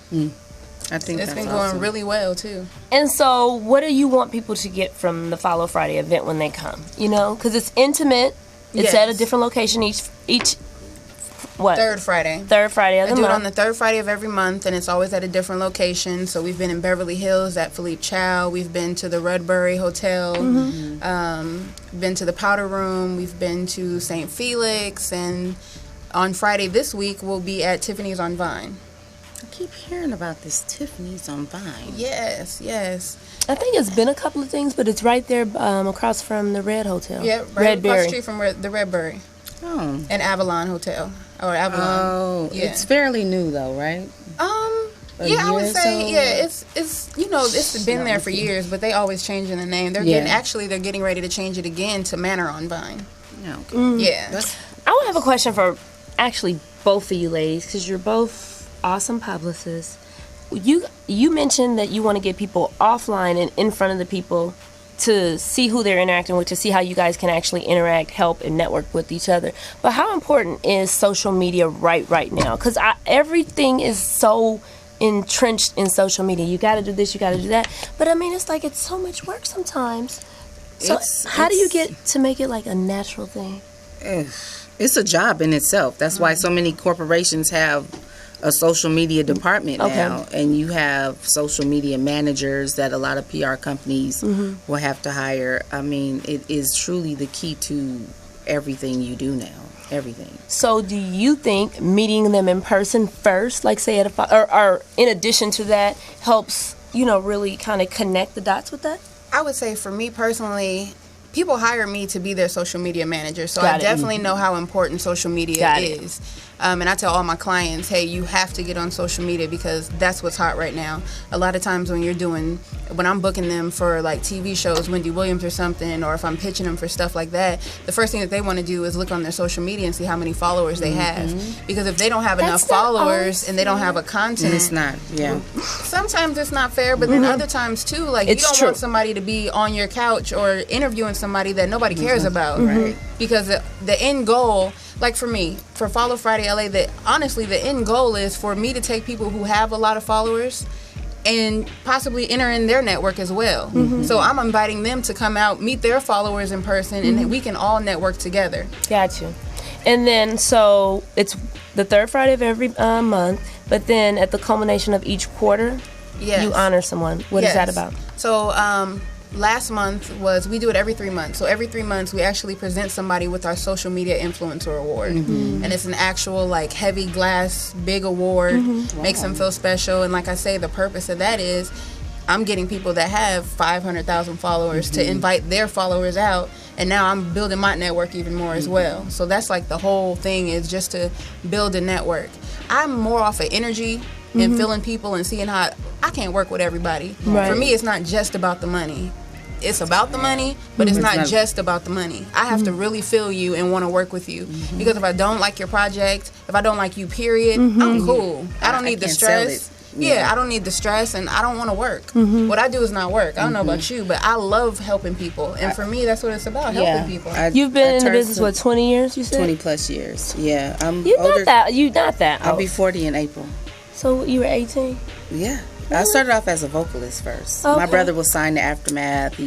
I think It's that's been awesome. going really well too. And so, what do you want people to get from the Follow Friday event when they come? You know, because it's intimate. It's at a Yes. different location each. What? Third Friday. Third Friday of I the do it month. on the third Friday of every month, and it's always at a different location. So we've been in Beverly Hills at Philippe Chow. We've been to the Redbury Hotel. Been to the Powder Room. We've been to St. Felix, and on Friday this week we'll be at Tiffany's on Vine. I keep hearing about this Tiffany's on Vine. Yes, yes. I think it's been a couple of things, but it's right there across from the Red Hotel. Yeah, right across the Redberry. street from the Redbury Oh. and Avalon Hotel or Avalon. Oh, Yeah. it's fairly new though, right? A Yeah, I year would or say so? yeah. It's it's been there for years, but they always changing the name. They're they're getting ready to change it again to Manor on Vine. Yeah. Okay. Yeah. I would have a question for actually both of you ladies, because you're both awesome publicists. You mentioned that you want to get people offline and in front of the people to see who they're interacting with, to see how you guys can actually interact, help, and network with each other. But how important is social media right now? Because everything is so entrenched in social media. You got to do this, you got to do that. But I mean, it's like it's so much work sometimes. So how do you get to make it like a natural thing? It's a job in itself. That's why so many corporations have a social media department now, and you have social media managers that a lot of PR companies will have to hire. I mean, it is truly the key to everything you do now. Everything. So do you think meeting them in person first, like say at or in addition to that, helps, really kind of connect the dots with that? I would say for me personally, people hire me to be their social media manager, so Got I it. definitely know how important social media Got it. is. And I tell all my clients, hey, you have to get on social media because that's what's hot right now. A lot of times when I'm booking them for like TV shows, Wendy Williams or something, or if I'm pitching them for stuff like that, the first thing that they want to do is look on their social media and see how many followers they have. Because if they don't have enough That's not followers always and they don't have a content, And it's not, sometimes it's not fair, but then other times too, like It's you don't true. want somebody to be on your couch or interviewing somebody that nobody cares about, right? Because the end goal, like for me, for Follow Friday LA, honestly the end goal is for me to take people who have a lot of followers and possibly enter in their network as well. So I'm inviting them to come out, meet their followers in person, and we can all network together. Got you. And then, so it's the third Friday of every month, but then at the culmination of each quarter, Yes. you honor someone. What is that Yes. about? So last month we do it every 3 months. So every 3 months we actually present somebody with our social media influencer award. And it's an actual like heavy glass big award, makes them feel special. And like I say, the purpose of that is I'm getting people that have 500,000 followers to invite their followers out. And now I'm building my network even more as well. So that's like the whole thing, is just to build a network. I'm more off of energy and feeling people and seeing how I can't work with everybody. Right. For me, it's not just about the money. It's about the money, but it's not just about the money. I have to really feel you and want to work with you. Because if I don't like your project, if I don't like you, period, I'm cool. I don't need the can't sell stress. it. Yeah, I don't need the stress, and I don't want to work. What I do is not work. I don't know about you, but I love helping people. And for me, that's what it's about, helping people. You've been in the turned business, what, 20 years, you said? 20 plus years. Yeah, I'm You're older. not that I'll old. be 40 in April. So you were 18? Yeah. I started off as a vocalist first. My Okay. brother was signed to Aftermath.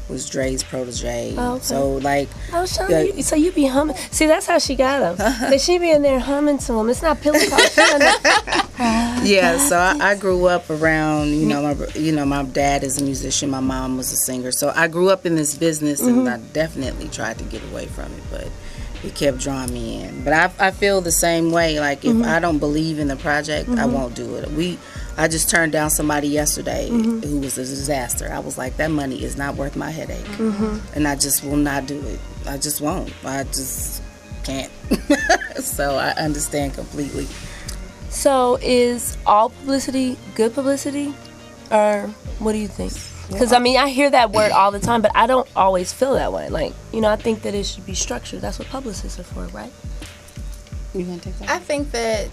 Was Dre's protege. Oh, okay. So like, Oh, so you be humming. See, that's how she got him. Cause she be in there humming to him. It's not pillow talk. She in there. yeah. So I grew up around. My dad is a musician. My mom was a singer. So I grew up in this business, and I definitely tried to get away from it, but it kept drawing me in. But I feel the same way. Like if I don't believe in the project, I won't do it. I just turned down somebody yesterday who was a disaster. I was like, that money is not worth my headache. And I just will not do it. I just won't. I just can't. So I understand completely. So is all publicity good publicity? Or what do you think? Because, I mean, I hear that word all the time, but I don't always feel that way. Like, I think that it should be structured. That's what publicists are for, right? You want to take that? I think that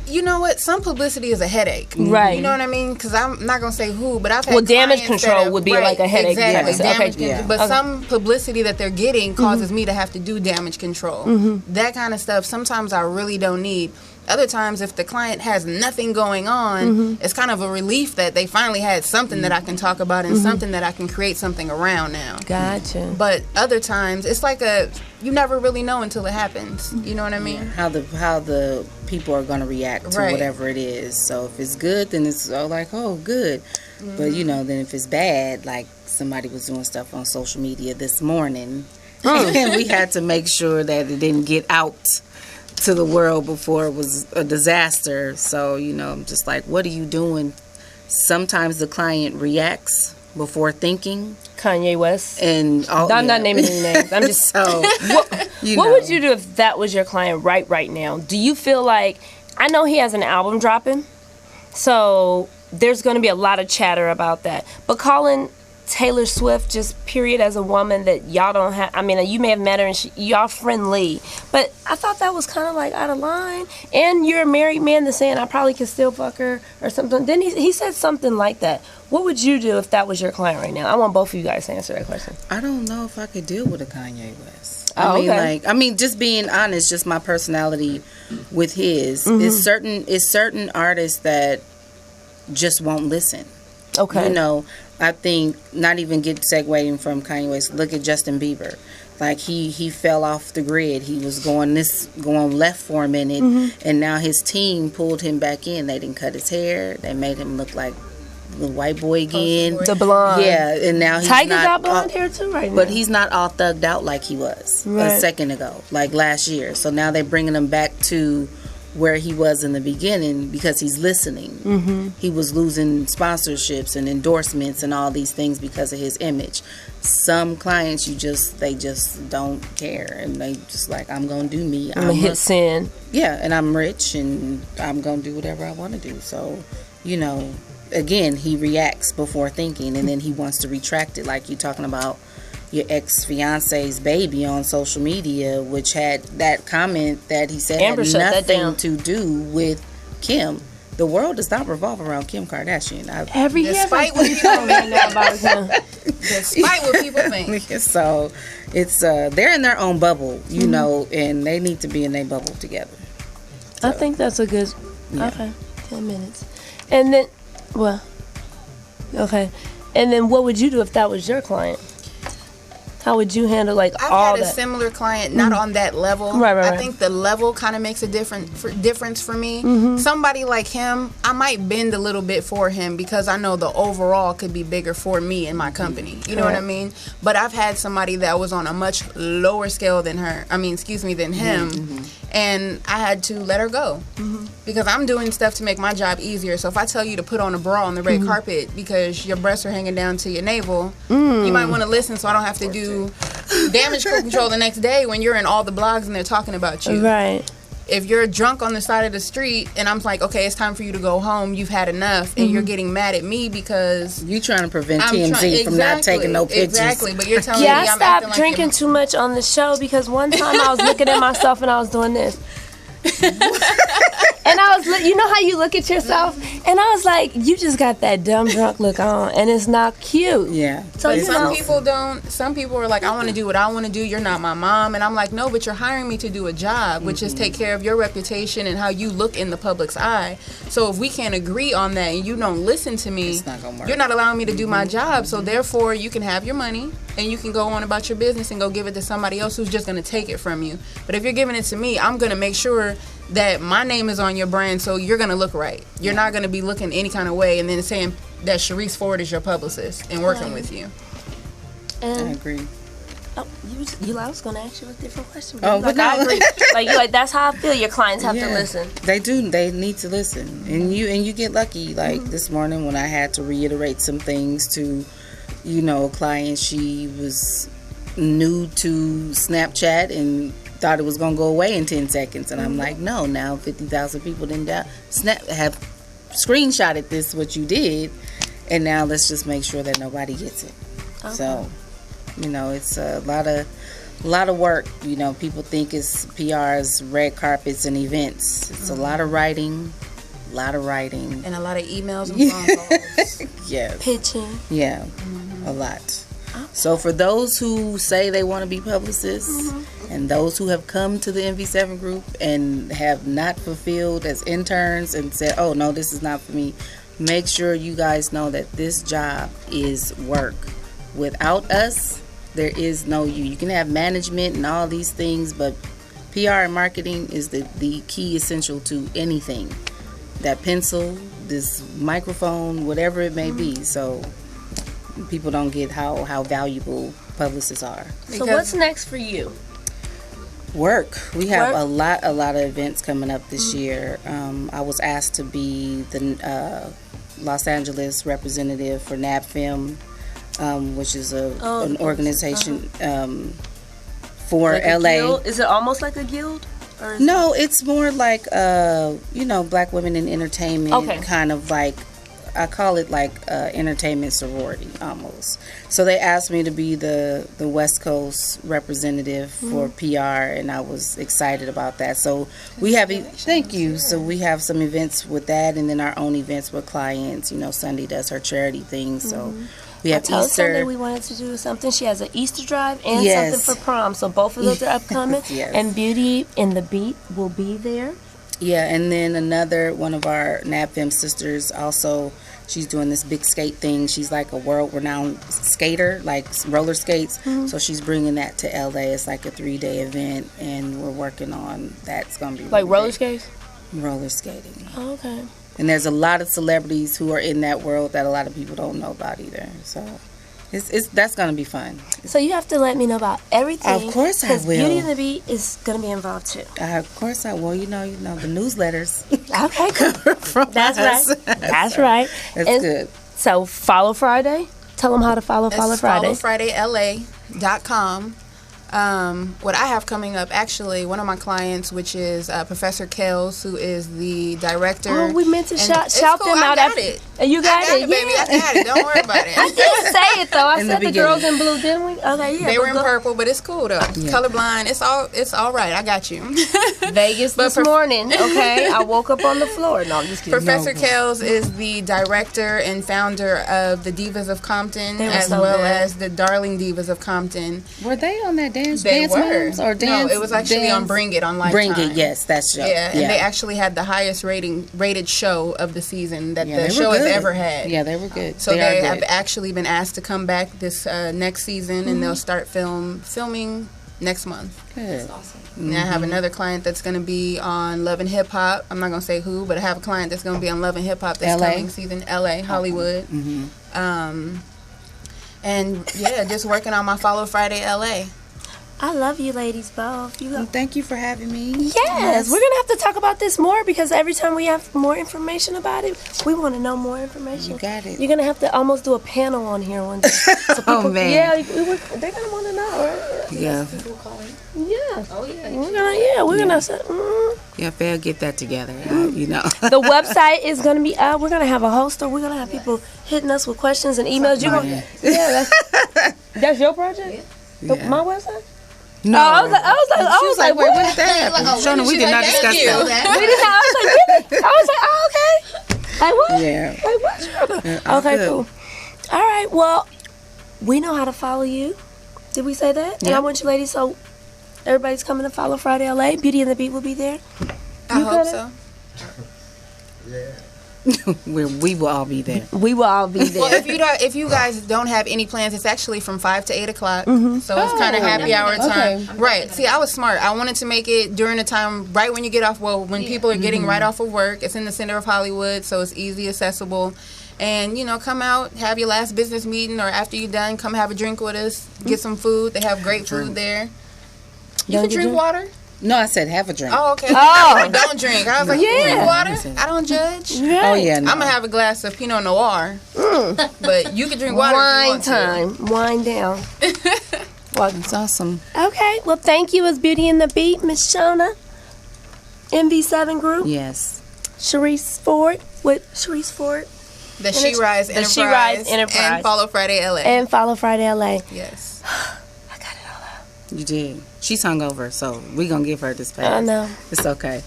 You know what? Some publicity is a headache. Right. You know what I mean? Because I'm not going to say who, but I've had Well, damage clients control that have- would be like a headache. Exactly. Yes. Damage Okay. control. But some publicity that they're getting causes me to have to do damage control. That kind of stuff, sometimes I really don't need. Other times, if the client has nothing going on, it's kind of a relief that they finally had something that I can talk about and something that I can create something around now. Gotcha. But other times, it's like you never really know until it happens. You know what I mean? How the people are going to react to whatever it is. So if it's good, then it's like, oh, good. But then if it's bad, like somebody was doing stuff on social media this morning, and we had to make sure that it didn't get out to the world before it was a disaster. So I'm just like, what are you doing? Sometimes the client reacts before thinking. Kanye West. And I'm not naming any names. I'm just so. What would you do if that was your client right now? Do you feel like, I know he has an album dropping, so there's going to be a lot of chatter about that. But calling Taylor Swift just period as a woman that y'all don't have, I mean, you may have met her and y'all friendly, but I thought that was kind of like out of line. And you're a married man that's saying I probably could still fuck her or something. Then he said something like that. What would you do if that was your client right now? I want both of you guys to answer that question. I don't know if I could deal with a Kanye West. Okay. I mean, just being honest, just my personality with his. It's certain artists that just won't listen. Okay. I think not even segueing from Kanye West. Look at Justin Bieber. Like he fell off the grid. He was going left for a minute, and now his team pulled him back in. They didn't cut his hair. They made him look like the white boy again. The blonde. Yeah, and now he's Tiger not got blonde hair too right now. But he's not all thugged out like he was a second ago, like last year. So now they're bringing him back to where he was in the beginning because he's listening. He was losing sponsorships and endorsements and all these things because of his image. Some clients, they just don't care, and they just like, I'm gonna do me. I'm gonna hit sin. Yeah, and I'm rich, and I'm gonna do whatever I want to do. So, again, he reacts before thinking, and then he wants to retract it, like you're talking about your ex-fiance's baby on social media, which had that comment that he said Amber had shut that down. nothing to do with Kim. The world does not revolve around Kim Kardashian. Despite what people think. Despite what people think. So it's they're in their own bubble, and they need to be in their bubble together. I think that's a good. Okay, 10 minutes, and then, and then what would you do if that was your client? How would you handle I've all had that? a similar client, not on that level. Right. I think the level kind of makes a difference for me. Somebody like him, I might bend a little bit for him because I know the overall could be bigger for me and my company. You know what I mean? But I've had somebody that was on a much lower scale than than him. And I had to let her go because I'm doing stuff to make my job easier. So if I tell you to put on a bra on the red carpet because your breasts are hanging down to your navel, you might want to listen so I don't have to do damage control the next day when you're in all the blogs and they're talking about you. Right. If you're drunk on the side of the street and I'm like, okay, it's time for you to go home, you've had enough, and you're getting mad at me because you trying to prevent TMZ from not taking no pictures. Exactly, but you're telling me I I'm stopped acting drinking too much on the show because one time I was looking at myself and I was doing this. And I was, you know how you look at yourself? And I was like, you just got that dumb drunk look on, and it's not cute. Yeah. So But some people are like, I want to do what I want to do. You're not my mom. And I'm like, no, but you're hiring me to do a job, which is take care of your reputation and how you look in the public's eye. So if we can't agree on that and you don't listen to me, It's not gonna work. you're not allowing me to do my job. So therefore, you can have your money and you can go on about your business and go give it to somebody else who's just going to take it from you. But if you're giving it to me, I'm going to make sure that my name is on your brand, so you're going to look right. You're not going to be looking any kind of way and then saying that Sharice Ford is your publicist and working with you. I And agree. I was going to ask you a different question. Oh, But but I no. agree. Like, that's how I feel. Your clients have to listen. They do. They need to listen, and you get lucky. Like this morning when I had to reiterate some things to, a client. She was new to Snapchat and thought it was gonna go away in 10 seconds, and I'm like, no. Now 50,000 people didn't have screenshotted this what you did, and now let's just make sure that nobody gets it. Okay. So, it's a a lot of work. You know, people think it's PR's red carpets and events. It's a lot of writing, And a lot of emails and phone calls. Yes. Pitching. Yeah, a lot. So for those who say they want to be publicists and those who have come to the NV7 group and have not fulfilled as interns and said, oh no, this is not for me, make sure you guys know that this job is work. Without us, there is no you. You can have management and all these things, but PR and marketing is the key essential to anything. That pencil, this microphone, whatever it may be. So people don't get how valuable publicists are. So what's next for you? Work. We have Work? a lot of events coming up this year. I was asked to be the Los Angeles representative for NABFIM, which is an organization for Like a LA. guild? Is it almost like a guild? Or is No, it's more like Black women in entertainment, Okay. kind of like, I call it like entertainment sorority almost. So they asked me to be the West Coast representative for PR, and I was excited about that. So we have thank you. So we have some events with that, and then our own events with clients. You know, Sunday does her charity thing, so we I have told Sunday Easter. we wanted to do something. She has an Easter drive and Yes. something for prom. So both of those are upcoming. Yes. And Beauty and the Beat will be there. Yeah, and then another one of our NABFIM sisters also, she's doing this big skate thing. She's like a world-renowned skater, like roller skates. So she's bringing that to LA. It's like a 3-day event, and we're working on that's going to be Like really roller big. skates? Roller skating. Oh, okay. And there's a lot of celebrities who are in that world that a lot of people don't know about either. So it's that's going to be fun. So you have to let me know about everything. Of course I 'cause will. Beauty and the Beat is going to be involved too. Of course I will. You know the newsletters. Okay, cool. From That's us. right. That's right. That's And good. So follow Friday. Tell them how to follow It's Friday. followfridayla.com. What I have coming up, actually, one of my clients, which is Professor Kels, who is the director. Oh, we meant to and shout it's shout cool, them I out. got it. You got I got it, it, baby. yeah. I got it. Don't worry about it. I didn't say it though. I In the said the girls in beginning. blue, didn't we? Okay, yeah. They were in but go- purple, but it's cool though. Colorblind, it's all right. I got you. Vegas But this morning. Okay, I woke up on the floor. No, I'm just kidding. Professor Kels is the director and founder of the Divas of Compton, They were as so well good. as the Darling Divas of Compton. Were they on that dance They were. moves or dance? No, it was actually on dance? Bring It on Lifetime. Bring It, yes, that's show. Yeah, and they actually had the highest rated show of the season that Yeah, the they were show has good. ever had. Yeah, they were good. So they are have good. actually been asked to come back this next season, and they'll start filming next month. Good. And I have another client that's going to be on Love and Hip Hop. I'm not going to say who, but I have a client that's going to be on Love and Hip Hop this LA? coming season. LA, Hollywood. And yeah, just working on my Follow Friday LA. I love you ladies both. You Well, thank you for having me. Yes, we're gonna have to talk about this more because every time we have more information about it, we want to know more information. You got it. You're gonna have to almost do a panel on here one day. So people, man. Yeah, they're gonna want to know, right? Yeah. Yeah. Oh yeah. We're gonna say. Yeah, Fair, get that together. You know. The website is gonna be up. We're gonna have a hoster. We're gonna have people hitting us with questions and emails. You gonna? Yeah. That's your project. My website. No. I was like, wait, what? when did that happen? Shona, we did not discuss that. We didn't. I was like, really? I was like, oh, okay. Like what? Yeah. Like what? all Okay, good. cool. All right. Well, we know how to follow you. Did we say that? And I want you ladies. So everybody's coming to Follow Friday LA. Beauty and the Beat will be there. I You hope got it? so. We will all be there. We will all be there. Well, if you guys don't have any plans, it's actually from 5 to 8 o'clock. So it's kind of happy hour time. Right. See, I was smart. I wanted to make it during the time right when you get off. Well, when people are getting right off of work, it's in the center of Hollywood, so it's easy accessible. And come out, have your last business meeting, or after you're done, come have a drink with us, get some food. They have great food there. You can drink water. No, I said have a drink. Oh, okay. Oh. Don't drink. I was like, you can drink water. I don't judge. Oh, yeah. No. I'm gonna have a glass of Pinot Noir, but you can drink water. if you Wine want to. time. Wine down. Well, It's awesome. okay. Well, thank you. It's Beauty and the Beat, Miss Shona. MV7 Group. Yes. Sharice Ford. With Sharice Ford. The She Rise The Enterprise. She Rise Enterprise. And Follow Friday LA. And Follow Friday LA. yes. You did. She's hungover, so we gonna give her this pass. I know. It's okay.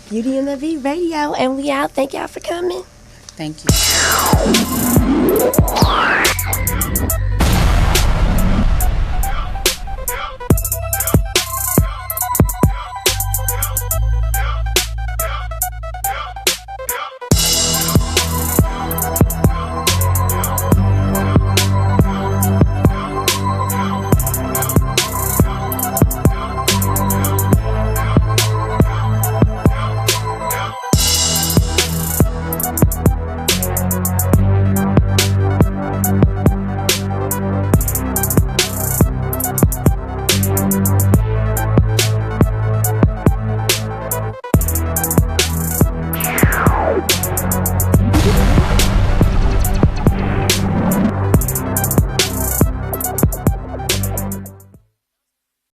Beauty and the V Radio, and we out. Thank y'all for coming. Thank you.